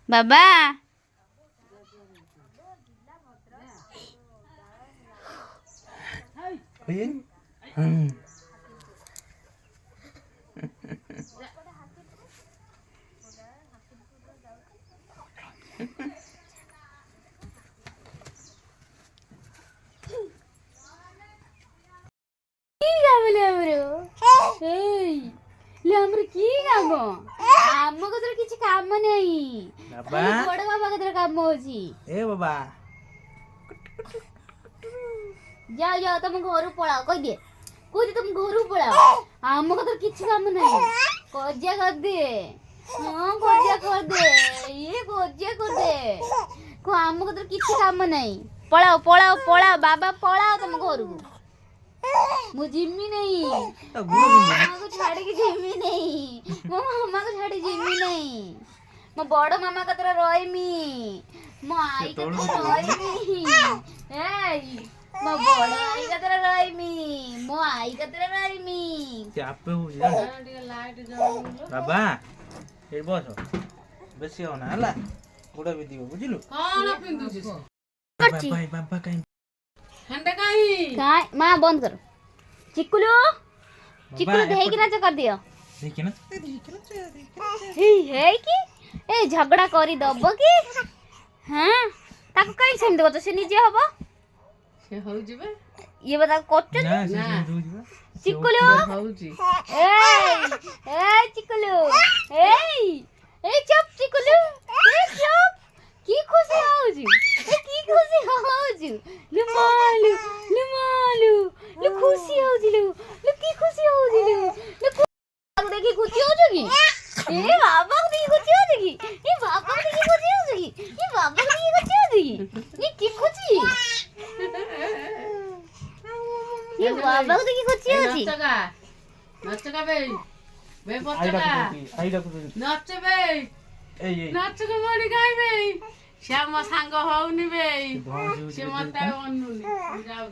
बाबा କିଛି କାମ ନାହିଁ ବଡ ବାବା କତର କାମ ଅଛି ए बाबा ଯାଅ ଯାଅ ତମ ଘରୁ ପଳାଅ କହିଦିଏ କହୁଛି ତମ ଘରୁ ପଳାଅ ଆମ କତର କିଛି କାମ ନାହିଁ କଜିଆ କରିଦିଏ ହଁ କଜିଆ କରିଦେ ଇଏ କଜିଆ କରିଦେ ଆମ କତର କିଛି କାମ ନାହିଁ ପଳାଅ ପଳାଅ ପଳାଅ ବାବା ପଳାଅ ତମ ଘରକୁ ମୁଁ ଯିମି ନାହିଁ ମାମାକୁ ଛାଡ଼ିକି ଯିମି ନାହିଁ ମୋ ମାମାକୁ ଛାଡ଼ି ଯିମି ନାହିଁ ମୋ ବଡ଼ ମାମା କତର ରହିମି ମୋ ଆଈ କତର ରହିମି ଏଇ ମୋ ବଡ଼ ଆଈ କତର ରହିମି ମୋ ଆଈ କତର ରହିମି ଚାପେ ହଉଛି ବାବା ଏ ବସ ବେଶୀ ହନା ହେଲା ଗୋଡ଼ ବି ଦିଅ ବୁଝିଲୁ କଣ ପିନ୍ଧୁଛୁ ବାବା ବାବା କାଇଁ हंडे काई काय मां बंद करो चिकुलू चिकुलू देही नाच कर दियो देखि ना हे की ए झगड़ा करी दबो की हां ताको काई सेम देबो तो से निजे हबो से हो जिबे ये बता कोच्चो ना से दूज बा चिकुलू होउची ए चिकुलू ए चुप चिकुलू ए चुप की खुशी होउजी की खुशी होउजी लुमालू लुमालू लु खुशी होउजी लु की खुशी होउजी लु बाबा देखी खुशी होउजी की ए बाबा को देखी खुशी होउजी की ए बाबा को देखी खुशी होउजी की ए बाबा को देखी खुशी होउजी की ये की खुशी ये बाबा को देखी खुशी होउजी नचका बे बे पचका आइडा को नच बे ए नचका बड़ी गाय बे श्याम सांग होउनी बे से मत अनुनी जाऊ